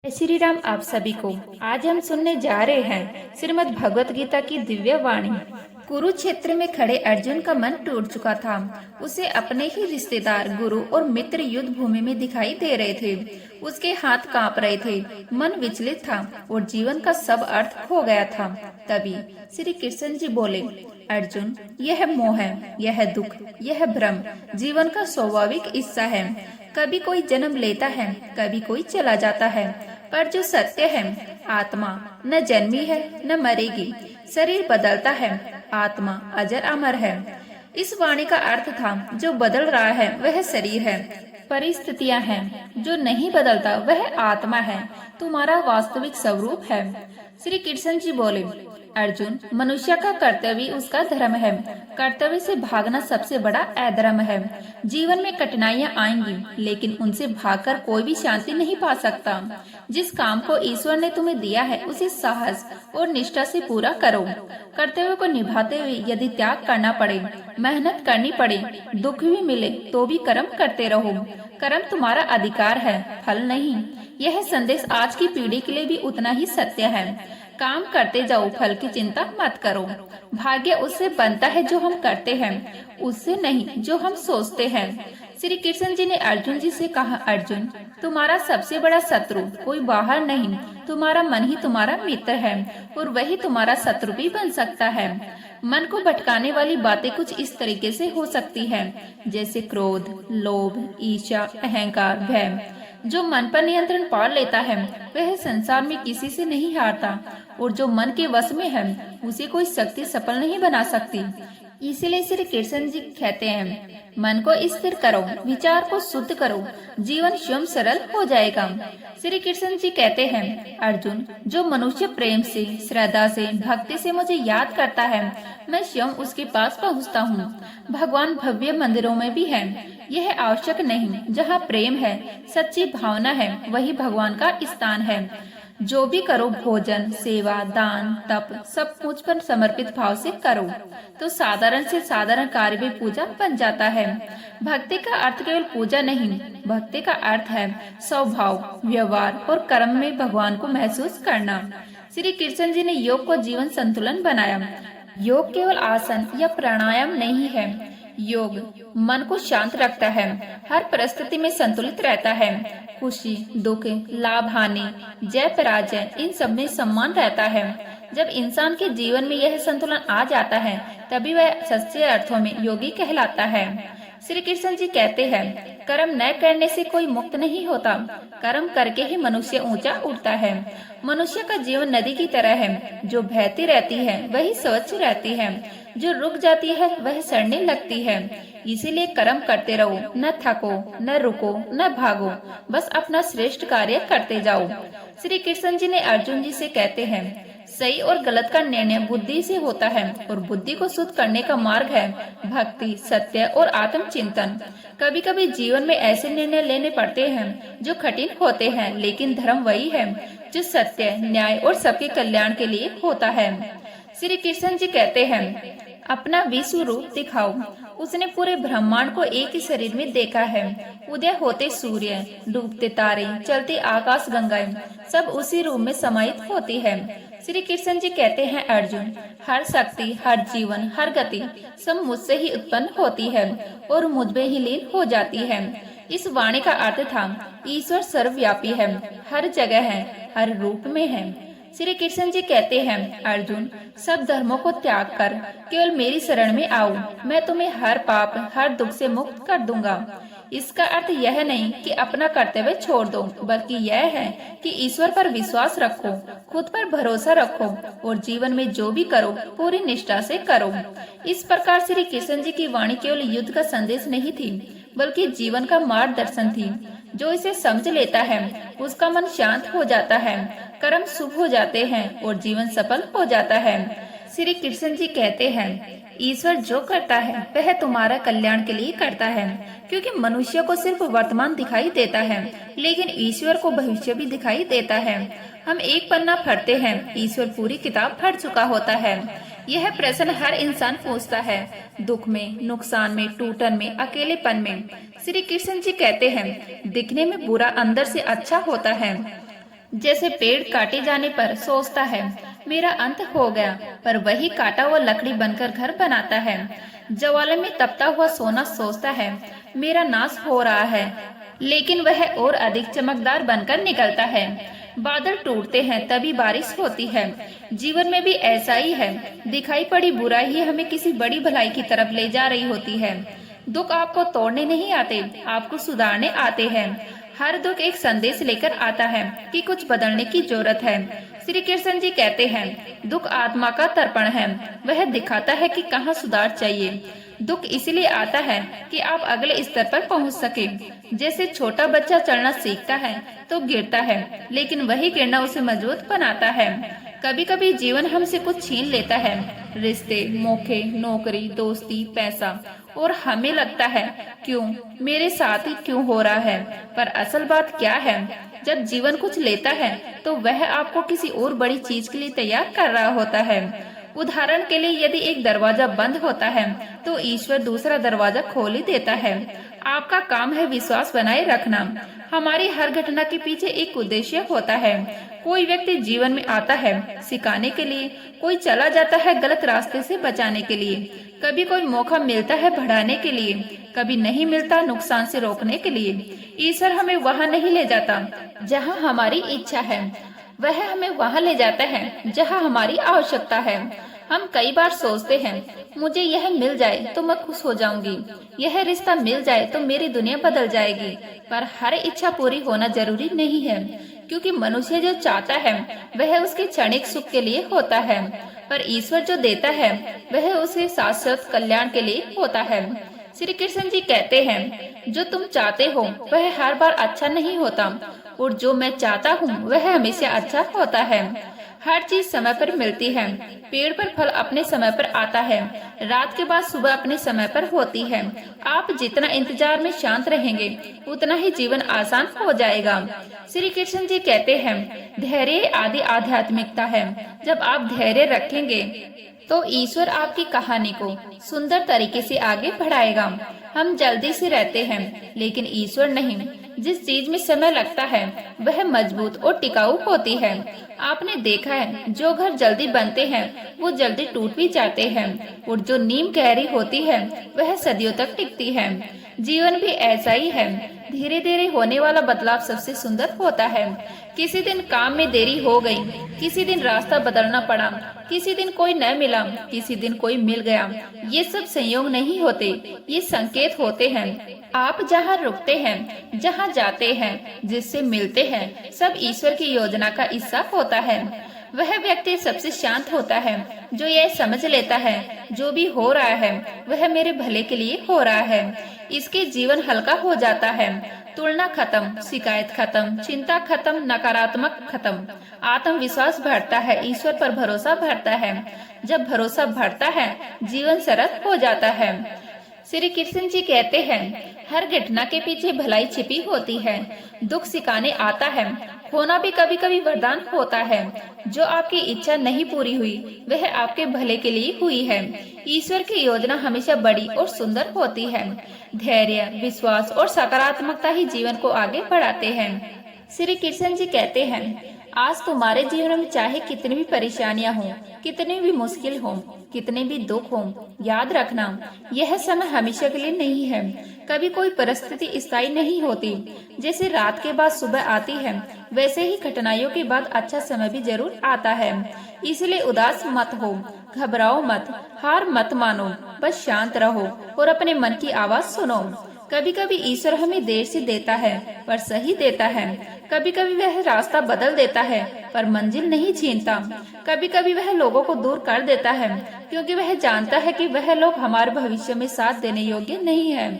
जय श्री राम। आप सभी को आज हम सुनने जा रहे हैं श्रीमद् भगवत गीता की दिव्य वाणी। कुरुक्षेत्र में खड़े अर्जुन का मन टूट चुका था। उसे अपने ही रिश्तेदार, गुरु और मित्र युद्ध भूमि में दिखाई दे रहे थे। उसके हाथ कांप रहे थे, मन विचलित था और जीवन का सब अर्थ खो गया था। तभी श्री कृष्ण जी बोले, अर्जुन, यह मोह है, यह दुख, यह भ्रम जीवन का स्वाभाविक हिस्सा है। कभी कोई जन्म लेता है, कभी कोई चला जाता है, पर जो सत्य है, आत्मा न जन्मी है न मरेगी। शरीर बदलता है, आत्मा अजर अमर है। इस वाणी का अर्थ था, जो बदल रहा है वह शरीर है, परिस्थितियां हैं। जो नहीं बदलता वह आत्मा है, तुम्हारा वास्तविक स्वरूप है। श्री कृष्ण जी बोले, अर्जुन, मनुष्य का कर्तव्य उसका धर्म है। कर्तव्य से भागना सबसे बड़ा अधर्म है। जीवन में कठिनाइयां आएंगी, लेकिन उनसे भागकर कोई भी शांति नहीं पा सकता। जिस काम को ईश्वर ने तुम्हें दिया है, उसे साहस और निष्ठा से पूरा करो। कर्तव्य को निभाते हुए यदि त्याग करना पड़े, मेहनत करनी पड़े, दुख भी मिले, तो भी कर्म करते रहो। कर्म तुम्हारा अधिकार है, फल नहीं। यह संदेश आज की पीढ़ी के लिए भी उतना ही सत्य है। काम करते जाओ, फल की चिंता मत करो। भाग्य उससे बनता है जो हम करते हैं, उससे नहीं जो हम सोचते हैं। श्री कृष्ण जी ने अर्जुन जी से कहा, अर्जुन, तुम्हारा सबसे बड़ा शत्रु कोई बाहर नहीं, तुम्हारा मन ही तुम्हारा मित्र है और वही तुम्हारा शत्रु भी बन सकता है। मन को भटकाने वाली बातें कुछ इस तरीके से हो सकती है, जैसे क्रोध, लोभ, ईर्ष्या, अहंकार, भय। जो मन पर नियंत्रण पा लेता है वह संसार में किसी से नहीं हारता, और जो मन के वश में है उसे कोई शक्ति सफल नहीं बना सकती। इसीलिए श्री कृष्ण जी कहते हैं, मन को स्थिर करो, विचार को शुद्ध करो, जीवन स्वयं सरल हो जाएगा। श्री कृष्ण जी कहते हैं, अर्जुन, जो मनुष्य प्रेम से, श्रद्धा से, भक्ति से मुझे याद करता है, मैं स्वयं उसके पास पहुंचता हूँ। भगवान भव्य मंदिरों में भी है, यह आवश्यक नहीं। जहाँ प्रेम है, सच्ची भावना है, वही भगवान का स्थान है। जो भी करो, भोजन, सेवा, दान, तप, सब मुझ पर समर्पित भाव से करो, तो साधारण से साधारण कार्य भी पूजा बन जाता है। भक्ति का अर्थ केवल पूजा नहीं, भक्ति का अर्थ है स्वभाव, व्यवहार और कर्म में भगवान को महसूस करना। श्री कृष्ण जी ने योग को जीवन संतुलन बनाया। योग केवल आसन या प्राणायाम नहीं है। योग मन को शांत रखता है, हर परिस्थिति में संतुलित रहता है। खुशी, दुख, लाभ, हानि, जय पराजय, इन सब में सम्मान रहता है। जब इंसान के जीवन में यह संतुलन आ जाता है, तभी वह सच्चे अर्थों में योगी कहलाता है। श्री कृष्ण जी कहते हैं, कर्म न करने से कोई मुक्त नहीं होता, कर्म करके ही मनुष्य ऊंचा उठता है। मनुष्य का जीवन नदी की तरह है, जो बहती रहती है वही स्वच्छ रहती है, जो रुक जाती है वह सड़ने लगती है। इसीलिए कर्म करते रहो, न थको, न रुको, न भागो, बस अपना श्रेष्ठ कार्य करते जाओ। श्री कृष्ण जी ने अर्जुन जी से कहते हैं, सही और गलत का निर्णय बुद्धि से होता है, और बुद्धि को शुद्ध करने का मार्ग है भक्ति, सत्य और आत्मचिंतन। कभी कभी जीवन में ऐसे निर्णय लेने पड़ते हैं जो कठिन होते हैं, लेकिन धर्म वही है जो सत्य, न्याय और सबके कल्याण के लिए होता है। श्री कृष्ण जी कहते हैं, अपना विश्व रूप दिखाओ। उसने पूरे ब्रह्मांड को एक ही शरीर में देखा है। उदय होते सूर्य, डूबते तारे, चलते आकाश गंगाएं, सब उसी रूप में समाहित होती है। श्री कृष्ण जी कहते हैं, अर्जुन, हर शक्ति, हर जीवन, हर गति सब मुझसे ही उत्पन्न होती है और मुझ में ही लीन हो जाती है। इस वाणी का अर्थ था, ईश्वर सर्वव्यापी है, हर जगह है, हर रूप में है। श्री कृष्ण जी कहते हैं, अर्जुन, सब धर्मों को त्याग कर केवल मेरी शरण में आओ, मैं तुम्हें हर पाप, हर दुख से मुक्त कर दूंगा। इसका अर्थ यह नहीं कि अपना कर्तव्य छोड़ दो, बल्कि यह है कि ईश्वर पर विश्वास रखो, खुद पर भरोसा रखो और जीवन में जो भी करो पूरी निष्ठा से करो। इस प्रकार श्री कृष्ण जी की वाणी केवल युद्ध का संदेश नहीं थी, बल्कि जीवन का मार्गदर्शन थी। जो इसे समझ लेता है, उसका मन शांत हो जाता है, कर्म शुभ हो जाते हैं और जीवन सफल हो जाता है। श्री कृष्ण जी कहते हैं, ईश्वर जो करता है वह तुम्हारा कल्याण के लिए करता है, क्योंकि मनुष्य को सिर्फ वर्तमान दिखाई देता है, लेकिन ईश्वर को भविष्य भी दिखाई देता है। हम एक पन्ना पढ़ते हैं, ईश्वर पूरी किताब पढ़ चुका होता है। यह प्रश्न हर इंसान पूछता है, दुख में, नुकसान में, टूटन में, अकेलेपन में। श्री कृष्ण जी कहते हैं, दिखने में बुरा अंदर से अच्छा होता है। जैसे पेड़ काटे जाने पर सोचता है मेरा अंत हो गया, पर वही काटा हुआ लकड़ी बनकर घर बनाता है। ज्वाला में तपता हुआ सोना सोचता है मेरा नाश हो रहा है, लेकिन वह और अधिक चमकदार बनकर निकलता है। बादल टूटते हैं तभी बारिश होती है। जीवन में भी ऐसा ही है, दिखाई पड़ी बुराई ही हमें किसी बड़ी भलाई की तरफ ले जा रही होती है। दुख आपको तोड़ने नहीं आते, आपको सुधारने आते हैं। हर दुख एक संदेश लेकर आता है कि कुछ बदलने की जरूरत है। श्री कृष्ण जी कहते हैं दुख आत्मा का तर्पण है, वह दिखाता है कि कहाँ सुधार चाहिए। दुख इसलिए आता है कि आप अगले स्तर पर पहुंच सके। जैसे छोटा बच्चा चलना सीखता है तो गिरता है, लेकिन वही गिरना उसे मजबूत बनाता है। कभी कभी जीवन हमसे कुछ छीन लेता है, रिश्ते, मौके, नौकरी, दोस्ती, पैसा, और हमें लगता है क्यों मेरे साथ ही क्यों हो रहा है। पर असल बात क्या है, जब जीवन कुछ लेता है तो वह आपको किसी और बड़ी चीज के लिए तैयार कर रहा होता है। उदाहरण के लिए यदि एक दरवाजा बंद होता है तो ईश्वर दूसरा दरवाजा खोल ही देता है। आपका काम है विश्वास बनाए रखना। हमारी हर घटना के पीछे एक उद्देश्य होता है। कोई व्यक्ति जीवन में आता है सिखाने के लिए, कोई चला जाता है गलत रास्ते से बचाने के लिए। कभी कोई मौका मिलता है बढ़ाने के लिए, कभी नहीं मिलता नुकसान से रोकने के लिए। ईश्वर हमें वहाँ नहीं ले जाता जहाँ हमारी इच्छा है, वह हमें वहाँ ले जाता है जहाँ हमारी आवश्यकता है। हम कई बार सोचते हैं मुझे यह मिल जाए तो मैं खुश हो जाऊंगी, यह रिश्ता मिल जाए तो मेरी दुनिया बदल जाएगी। पर हर इच्छा पूरी होना जरूरी नहीं है, क्योंकि मनुष्य जो चाहता है वह उसके क्षणिक सुख के लिए होता है, पर ईश्वर जो देता है वह उसे शाश्वत कल्याण के लिए होता है। श्री कृष्ण जी कहते हैं जो तुम चाहते हो वह हर बार अच्छा नहीं होता, और जो मैं चाहता हूँ वह हमेशा अच्छा होता है। हर चीज समय पर मिलती है। पेड़ पर फल अपने समय पर आता है, रात के बाद सुबह अपने समय पर होती है। आप जितना इंतजार में शांत रहेंगे उतना ही जीवन आसान हो जाएगा। श्री कृष्ण जी कहते हैं धैर्य आदि आध्यात्मिकता है। जब आप धैर्य रखेंगे तो ईश्वर आपकी कहानी को सुंदर तरीके से आगे बढ़ाएगा। हम जल्दी से रहते हैं लेकिन ईश्वर नहीं। जिस चीज में समय लगता है वह मजबूत और टिकाऊ होती है। आपने देखा है जो घर जल्दी बनते हैं वो जल्दी टूट भी जाते हैं, और जो नींव गहरी होती है वह सदियों तक टिकती है। जीवन भी ऐसा ही है, धीरे धीरे होने वाला बदलाव सबसे सुंदर होता है। किसी दिन काम में देरी हो गई, किसी दिन रास्ता बदलना पड़ा, किसी दिन कोई न मिला, किसी दिन कोई मिल गया। ये सब संयोग नहीं होते, ये संकेत होते हैं। आप जहाँ रुकते हैं, जहाँ जाते हैं, जिससे मिलते हैं, सब ईश्वर की योजना का हिस्सा होता है। वह व्यक्ति सबसे शांत होता है जो यह समझ लेता है जो भी हो रहा है वह मेरे भले के लिए हो रहा है। इसके जीवन हल्का हो जाता है। तुलना खत्म, शिकायत खत्म, चिंता खत्म, नकारात्मक खत्म। आत्मविश्वास बढ़ता है, ईश्वर पर भरोसा बढ़ता है। जब भरोसा बढ़ता है जीवन सरल हो जाता है। श्री कृष्ण जी कहते हैं हर घटना के पीछे भलाई छिपी होती है। दुख सिखाने आता है, खोना भी कभी कभी वरदान होता है। जो आपकी इच्छा नहीं पूरी हुई वह आपके भले के लिए हुई है। ईश्वर की योजना हमेशा बड़ी और सुंदर होती है। धैर्य, विश्वास और सकारात्मकता ही जीवन को आगे बढ़ाते हैं। श्री कृष्ण जी कहते हैं आज तुम्हारे जीवन में चाहे कितनी भी परेशानियां हों, कितनी भी मुश्किल हों, कितने भी दुख हों, याद रखना यह समय हमेशा के लिए नहीं है। कभी कोई परिस्थिति स्थायी नहीं होती। जैसे रात के बाद सुबह आती है वैसे ही कठिनाइयों के बाद अच्छा समय भी जरूर आता है। इसलिए उदास मत हो, घबराओ मत, हार मत मानो, बस शांत रहो और अपने मन की आवाज सुनो। कभी कभी ईश्वर हमें देर से देता है पर सही देता है। कभी कभी वह रास्ता बदल देता है पर मंजिल नहीं छीनता। कभी कभी वह लोगों को दूर कर देता है क्योंकि वह जानता है कि वह लोग हमारे भविष्य में साथ देने योग्य नहीं है।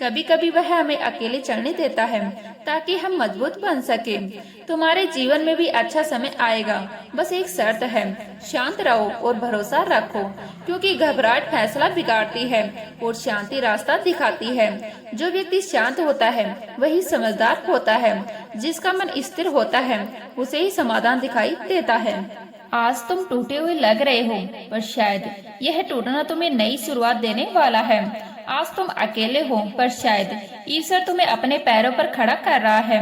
कभी कभी वह हमें अकेले चलने देता है ताकि हम मजबूत बन सके। तुम्हारे जीवन में भी अच्छा समय आएगा, बस एक शर्त है, शांत रहो और भरोसा रखो, क्योंकि घबराहट फैसला बिगाड़ती है और शांति रास्ता दिखाती है। जो व्यक्ति शांत होता है वही समझदार होता है। जिसका मन स्थिर होता है उसे ही समाधान दिखाई देता है। आज तुम टूटे हुए लग रहे हो, पर शायद यह टूटना तुम्हें नई शुरुआत देने वाला है। आज तुम अकेले हो, पर शायद ईश्वर तुम्हें अपने पैरों पर खड़ा कर रहा है।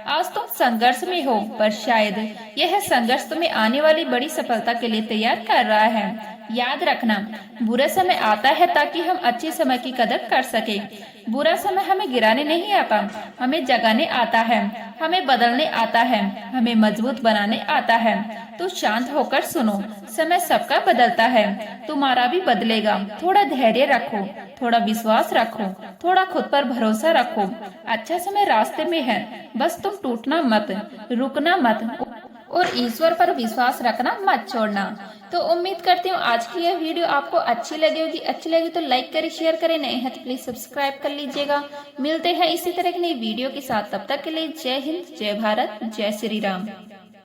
आज तुम संघर्ष में हो, पर शायद यह संघर्ष तुम्हें आने वाली बड़ी सफलता के लिए तैयार कर रहा है। याद रखना, बुरा समय आता है ताकि हम अच्छे समय की कदर कर सके। बुरा समय हमें गिराने नहीं आता, हमें जगाने आता है, हमें बदलने आता है, हमें मजबूत बनाने आता है। तो शांत होकर सुनो, समय सबका बदलता है, तुम्हारा भी बदलेगा। थोड़ा धैर्य रखो, थोड़ा विश्वास रखो, थोड़ा खुद पर भरोसा रखो। अच्छा समय रास्ते में है, बस तुम टूटना मत, रुकना मत और ईश्वर पर विश्वास रखना मत छोड़ना। तो उम्मीद करती हूँ आज की यह वीडियो आपको अच्छी लगी होगी। अच्छी लगी तो लाइक करें, शेयर करें, नए हैं तो प्लीज सब्सक्राइब कर लीजिएगा। मिलते हैं इसी तरह की नई वीडियो के साथ, तब तक के लिए जय हिंद, जय भारत, जय श्री राम।